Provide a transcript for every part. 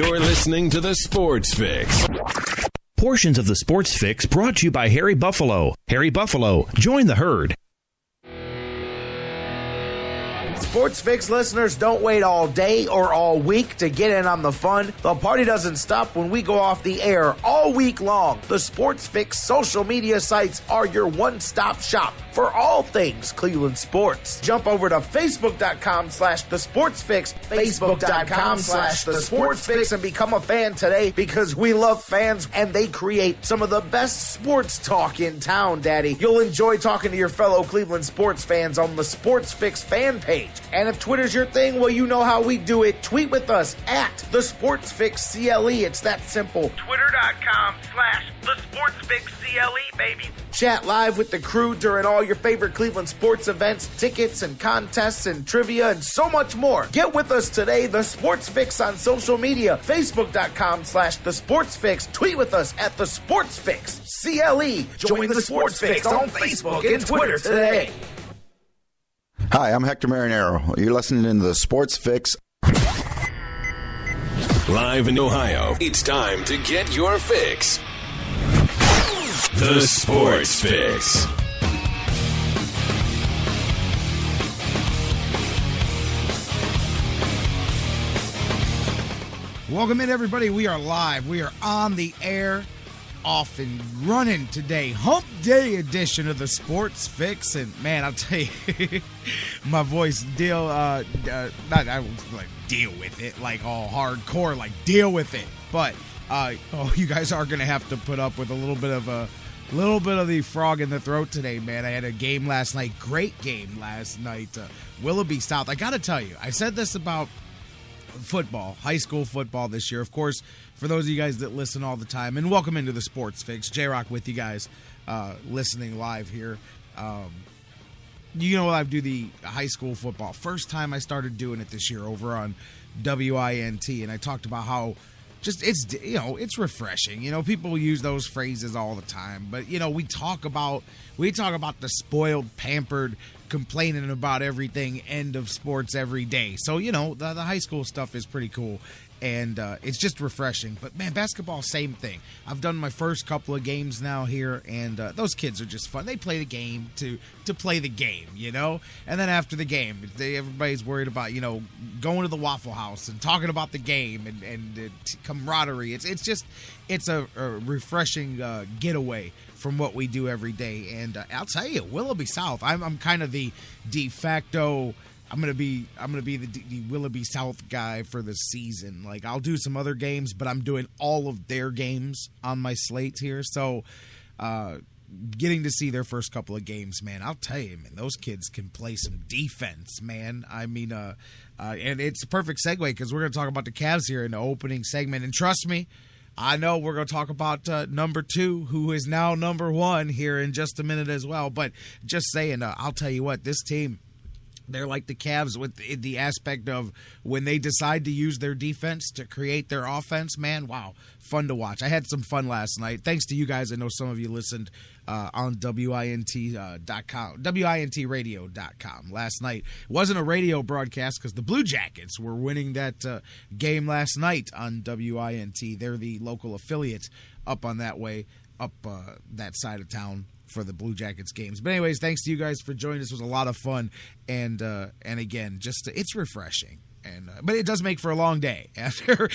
You're listening to the Sports Fix. Portions of the Sports Fix brought to you by Harry Buffalo. Harry Buffalo, join the herd. Sports Fix listeners, don't wait all day or all week to get in on the fun. The party doesn't stop when we go off the air all week long. The Sports Fix social media sites are your one-stop shop for all things Cleveland sports. Jump over to Facebook.com/TheSportsFix, Facebook.com/TheSportsFix, and become a fan today because we love fans and they create some of the best sports talk in town, Daddy. You'll enjoy talking to your fellow Cleveland sports fans on the Sports Fix fan page. And if Twitter's your thing, well, you know how we do it. Tweet with us at TheSportsFixCLE. It's that simple. Twitter.com/TheSportsFixCLE, baby. Chat live with the crew during all your favorite Cleveland sports events, tickets and contests and trivia and so much more. Get with us today, The Sports Fix on social media, Facebook.com/TheSportsFix. Tweet with us at TheSportsFixCLE. Join the Sports Fix on Facebook and Twitter today. Hi, I'm Hector Marinero. You're listening to the Sports Fix. Live in Ohio, it's time to get your fix. The Sports Fix. Welcome in, everybody. We are live. We are on the air, off and running today. Hump Day edition of the Sports Fix. And, man, I'll tell you, my voice deal with it, like all hardcore, like deal with it. But, you guys are going to have to put up with a little bit of the frog in the throat today, man. I had a game last night, great game last night, Willoughby South. I got to tell you, I said this about football, high school football this year. Of course, for those of you guys that listen all the time, and welcome into the Sports Fix. J-Rock with you guys, listening live here. You know, I do the high school football. First time I started doing it this year over on WINT, and I talked about how just it's refreshing. You know, people use those phrases all the time, but you know, we talk about the spoiled, pampered, complaining about everything end of sports every day. So, you know, the high school stuff is pretty cool, and it's just refreshing. But, man, basketball, same thing. I've done my first couple of games now here, and those kids are just fun. They play the game to play the game, you know? And then after the game, everybody's worried about, you know, going to the Waffle House and talking about the game and camaraderie. It's a refreshing getaway from what we do every day. And I'll tell you, Willoughby South, I'm kind of the de facto. I'm gonna be the Willoughby South guy for the season. Like, I'll do some other games, but I'm doing all of their games on my slate here. So, getting to see their first couple of games, man, I'll tell you, man, those kids can play some defense, man. I mean, and it's a perfect segue because we're gonna talk about the Cavs here in the opening segment. And trust me, I know we're going to talk about number 2, who is now number 1 here in just a minute as well. But just saying, I'll tell you what, this team, they're like the Cavs with the aspect of when they decide to use their defense to create their offense, man, wow, fun to watch. I had some fun last night. Thanks to you guys. I know some of you listened on WINT.com, WINTradio.com last night. It wasn't a radio broadcast because the Blue Jackets were winning that game last night on WINT. They're the local affiliate up on that way, up that side of town for the Blue Jackets games. But anyways, thanks to you guys for joining us. It was a lot of fun, and again, just it's refreshing. But it does make for a long day after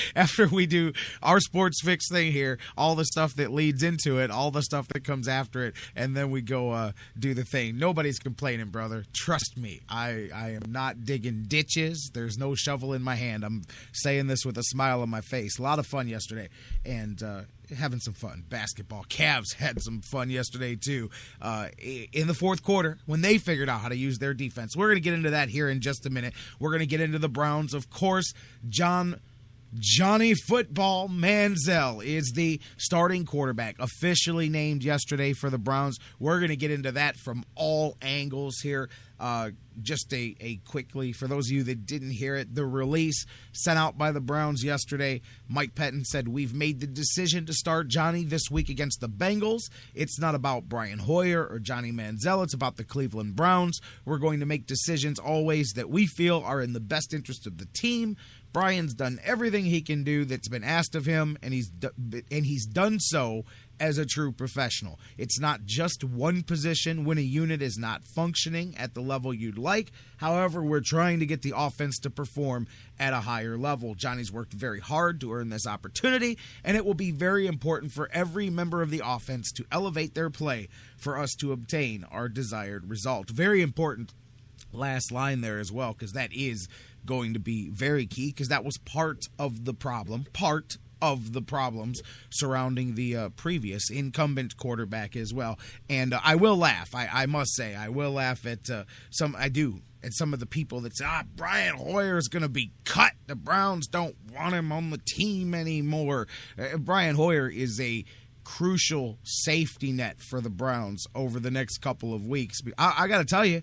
we do our Sports Fix thing here, all the stuff that leads into it, all the stuff that comes after it, and then we go do the thing. Nobody's complaining, brother. Trust me, I am not digging ditches. There's no shovel in my hand. I'm saying this with a smile on my face. A lot of fun yesterday, and having some fun. Basketball. Cavs had some fun yesterday, too, in the fourth quarter when they figured out how to use their defense. We're going to get into that here in just a minute. We're going to get into the Browns. Of course, Johnny Football Manziel is the starting quarterback, officially named yesterday for the Browns. We're going to get into that from all angles here. just a quickly, for those of you that didn't hear it, the release sent out by the Browns yesterday, Mike Pettine said, we've made the decision to start Johnny this week against the Bengals. It's not about Brian Hoyer or Johnny Manziel. It's about the Cleveland Browns. We're going to make decisions always that we feel are in the best interest of the team. Brian's done everything he can do that's been asked of him, and he's done so as a true professional. It's not just one position when a unit is not functioning at the level you'd like. However, we're trying to get the offense to perform at a higher level. Johnny's worked very hard to earn this opportunity, and it will be very important for every member of the offense to elevate their play for us to obtain our desired result. Very important last line there as well, because that is going to be very key, because that was part of the problems surrounding the previous incumbent quarterback as well. And I will laugh. I must say, I will laugh at some of the people that say, Brian Hoyer is going to be cut. The Browns don't want him on the team anymore. Brian Hoyer is a crucial safety net for the Browns over the next couple of weeks. I got to tell you,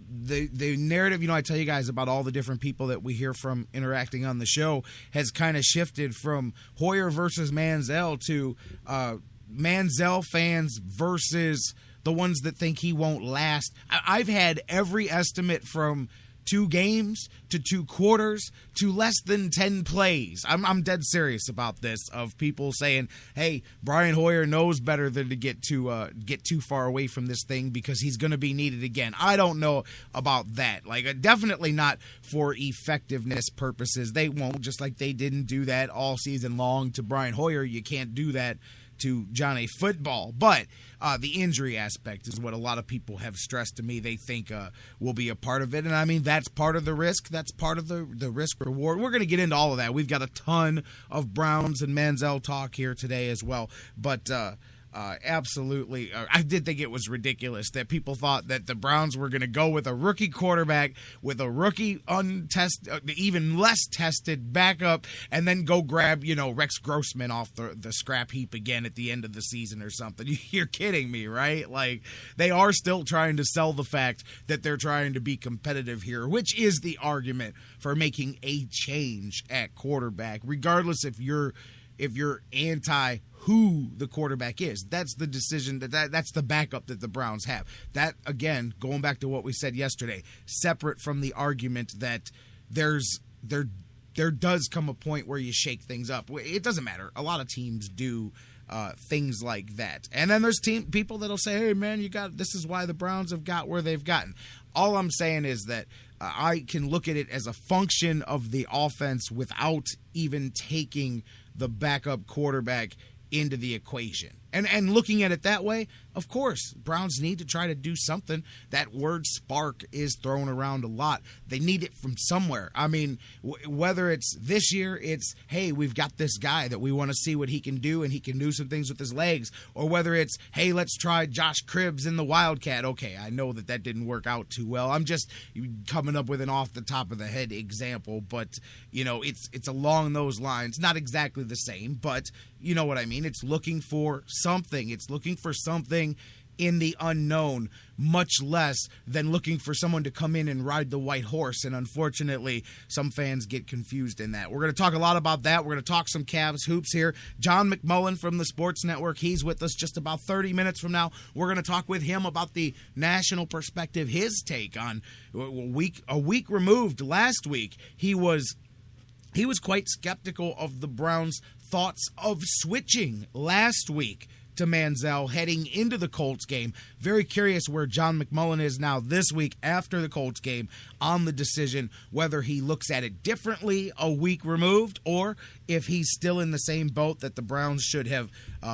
the narrative, I tell you guys about all the different people that we hear from interacting on the show has kind of shifted from Hoyer versus Manzel to Manzel fans versus the ones that think he won't last. I've had every estimate from 2 games to 2 quarters to less than 10 plays. I'm dead serious about this, of people saying, hey, Brian Hoyer knows better than to get too far away from this thing because he's going to be needed again. I don't know about that. Definitely not for effectiveness purposes. They won't, just like they didn't do that all season long to Brian Hoyer. You can't do that to Johnny Football. But the injury aspect is what a lot of people have stressed to me they think will be a part of it. And I mean, that's part of the risk. That's part of the risk reward. We're going to get into all of that. We've got a ton of Browns and Manzel talk here today as well. But absolutely, I did think it was ridiculous that people thought that the Browns were going to go with a rookie quarterback, with a rookie untested, even less tested backup, and then go grab, Rex Grossman off the scrap heap again at the end of the season or something. You're kidding me, right? They are still trying to sell the fact that they're trying to be competitive here, which is the argument for making a change at quarterback, regardless if you're anti who the quarterback is. That's the decision, that's the backup that the Browns have. That, again, going back to what we said yesterday, separate from the argument that there does come a point where you shake things up. It doesn't matter. A lot of teams do things like that. And then there's people that'll say, hey, man, this is why the Browns have got where they've gotten. All I'm saying is that I can look at it as a function of the offense without even taking the backup quarterback into the equation. And looking at it that way, of course, Browns need to try to do something. That word spark is thrown around a lot. They need it from somewhere. I mean, whether it's this year, it's, hey, we've got this guy that we want to see what he can do, and he can do some things with his legs. Or whether it's, hey, let's try Josh Cribbs in the Wildcat. Okay, I know that didn't work out too well. I'm just coming up with an off-the-top-of-the-head example, but, it's along those lines. Not exactly the same, but you know what I mean. It's looking for something. It's looking for something in the unknown, much less than looking for someone to come in and ride the white horse. And unfortunately, some fans get confused in that. We're going to talk a lot about that. We're going to talk some Cavs hoops here. John McMullen from the Sports Network, he's with us just about 30 minutes from now. We're going to talk with him about the national perspective, his take on a week removed last week. He was quite skeptical of the Browns' thoughts of switching last week to Manzel heading into the Colts game. Very curious where John McMullen is now this week after the Colts game on the decision, whether he looks at it differently a week removed or if he's still in the same boat that the Browns should have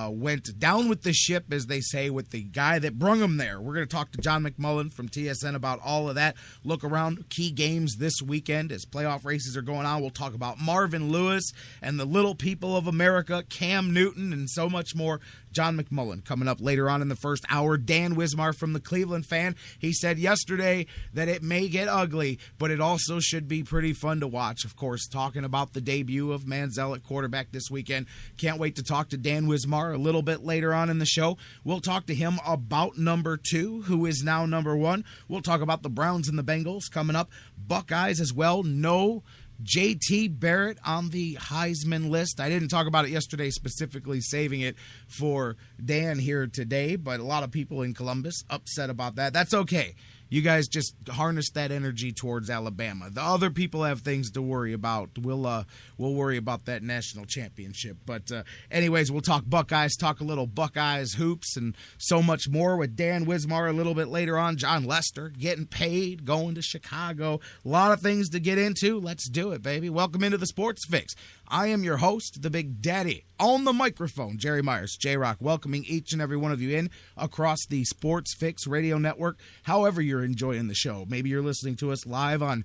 went down with the ship, as they say, with the guy that brung him there. We're going to talk to John McMullen from TSN about all of that. Look around key games this weekend as playoff races are going on. We'll talk about Marvin Lewis and the little people of America, Cam Newton, and so much more. John McMullen coming up later on in the first hour. Dan Wismar from the Cleveland Fan. He said yesterday that it may get ugly, but it also should be pretty fun to watch. Of course, talking about the debut of Manzel at quarterback this weekend. Can't wait to talk to Dan Wismar Wismar a little bit later on in the show. We'll talk to him about number 2, who is now number 1. We'll talk about the Browns and the Bengals coming up. Buckeyes as well. No J.T. Barrett on the Heisman list. I didn't talk about it yesterday, specifically saving it for Dan here today, but a lot of people in Columbus upset about that. That's okay. You guys just harness that energy towards Alabama. The other people have things to worry about. We'll worry about that national championship. But anyways, we'll talk Buckeyes, talk a little Buckeyes hoops, and so much more with Dan Wismar a little bit later on. John Lester getting paid, going to Chicago. A lot of things to get into. Let's do it, baby. Welcome into the Sports Fix. I am your host, the Big Daddy. On the microphone, Jerry Myers, J-Rock, welcoming each and every one of you in across the Sports Fix radio network, however you're enjoying the show. Maybe you're listening to us live on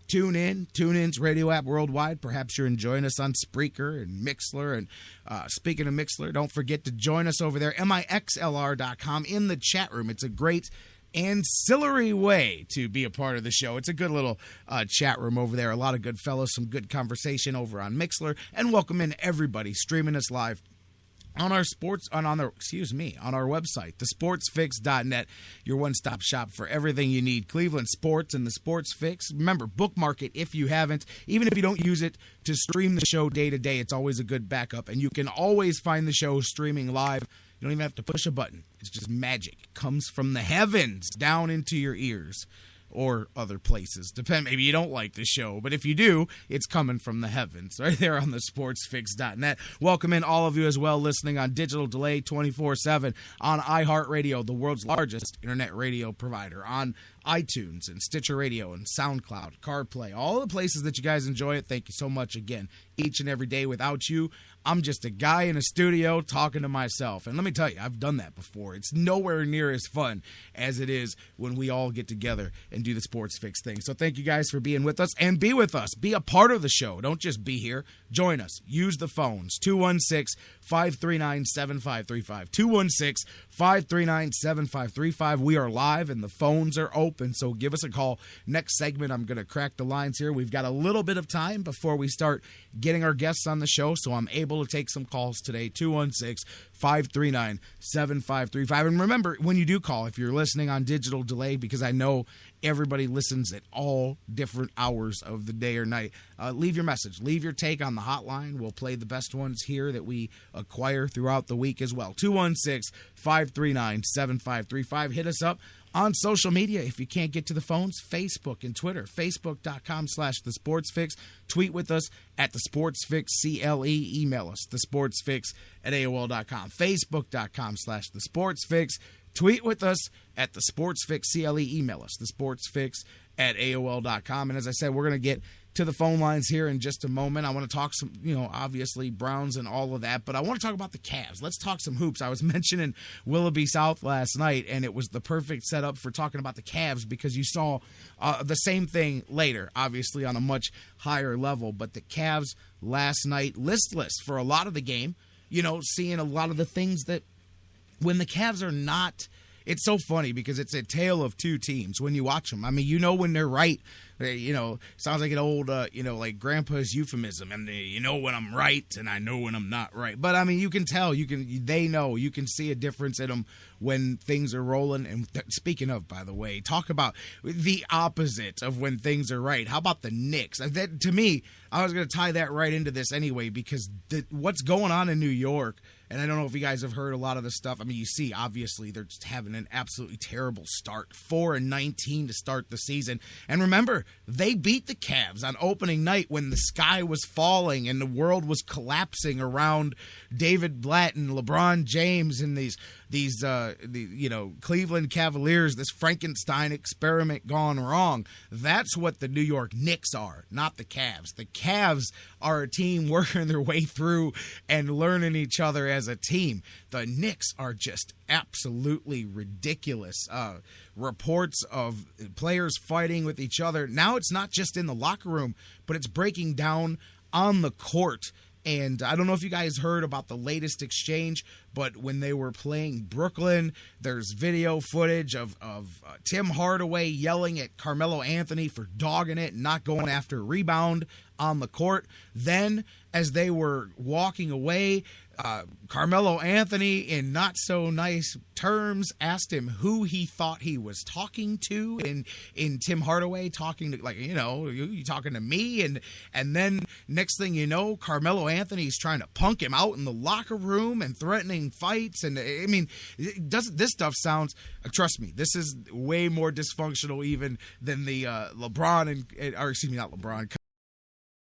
TuneIn's radio app worldwide. Perhaps you're enjoying us on Spreaker and Mixler. And speaking of Mixler, don't forget to join us over there, mixlr.com, in the chat room. It's a great ancillary way to be a part of the show. It's a good little chat room over there. A lot of good fellows, some good conversation over on Mixler, and welcome in everybody streaming us live on our on our website, thesportsfix.net, your one-stop shop for everything you need Cleveland sports and the Sports Fix. Remember, bookmark it if you haven't. Even if you don't use it to stream the show day to day, it's always a good backup, and you can always find the show streaming live. You don't even have to push a button. It's just magic. It comes from the heavens down into your ears or other places. Maybe you don't like the show, but if you do, it's coming from the heavens right there on the sportsfix.net. Welcome in all of you as well listening on digital delay 24/7 on iHeartRadio, the world's largest internet radio provider, on iTunes and Stitcher Radio and SoundCloud, CarPlay, all the places that you guys enjoy it. Thank you so much again, each and every day. Without you, I'm just a guy in a studio talking to myself. And let me tell you, I've done that before. It's nowhere near as fun as it is when we all get together and do the Sports Fix thing. So thank you guys for being with us, and be with us. Be a part of the show. Don't just be here. Join us. Use the phones. 216-539-7535. 216-539-7535. We are live and the phones are open, so give us a call. Next segment, I'm going to crack the lines here. We've got a little bit of time before we start getting our guests on the show, so I'm able to take some calls today. 216-539-7535. And remember, when you do call, if you're listening on digital delay, because I know everybody listens at all different hours of the day or night, leave your message. Leave your take on the hotline. We'll play the best ones here that we acquire throughout the week as well. 216-539-7535. Hit us up on social media. If you can't get to the phones, Facebook and Twitter. Facebook.com/thesportsfix. Tweet with us at thesportsfixcle. Email us, thesportsfix@AOL.com. Facebook.com/thesportsfix. Tweet with us at thesportsfixcle. Email us, thesportsfix@AOL.com. And as I said, we're going to get to the phone lines here in just a moment. I want to talk some, obviously Browns and all of that, but I want to talk about the Cavs. Let's talk some hoops. I was mentioning Willoughby South last night, and it was the perfect setup for talking about the Cavs because you saw the same thing later, obviously on a much higher level. But the Cavs last night, listless for a lot of the game, seeing a lot of the things that when the Cavs are not. It's so funny because it's a tale of two teams when you watch them. I mean, when they're right, sounds like an old, like grandpa's euphemism. And when I'm right and I know when I'm not right. But I mean, you can tell, they know, you can see a difference in them when things are rolling. And speaking of, by the way, talk about the opposite of when things are right. How about the Knicks? That, to me, I was going to tie that right into this anyway, because what's going on in New York, and I don't know if you guys have heard a lot of the stuff. I mean, you see, obviously, they're just having an absolutely terrible start. 4-19 to start the season. And remember, they beat the Cavs on opening night when the sky was falling and the world was collapsing around David Blatt and LeBron James and these Cleveland Cavaliers, this Frankenstein experiment gone wrong. That's what the New York Knicks are, not the Cavs. The Cavs are a team working their way through and learning each other as a team. The Knicks are just absolutely ridiculous. Reports of players fighting with each other. Now it's not just in the locker room, but it's breaking down on the court. And I don't know if you guys heard about the latest exchange, but when they were playing Brooklyn, there's video footage of Tim Hardaway yelling at Carmelo Anthony for dogging it and not going after a rebound on the court. Then, as they were walking away, Carmelo Anthony, in not so nice terms, asked him who he thought he was talking to, in Tim Hardaway talking to, like, you talking to me, and then next thing you know, Carmelo Anthony's trying to punk him out in the locker room and threatening fights, and I mean, this stuff sounds, trust me, this is way more dysfunctional even than the LeBron not LeBron,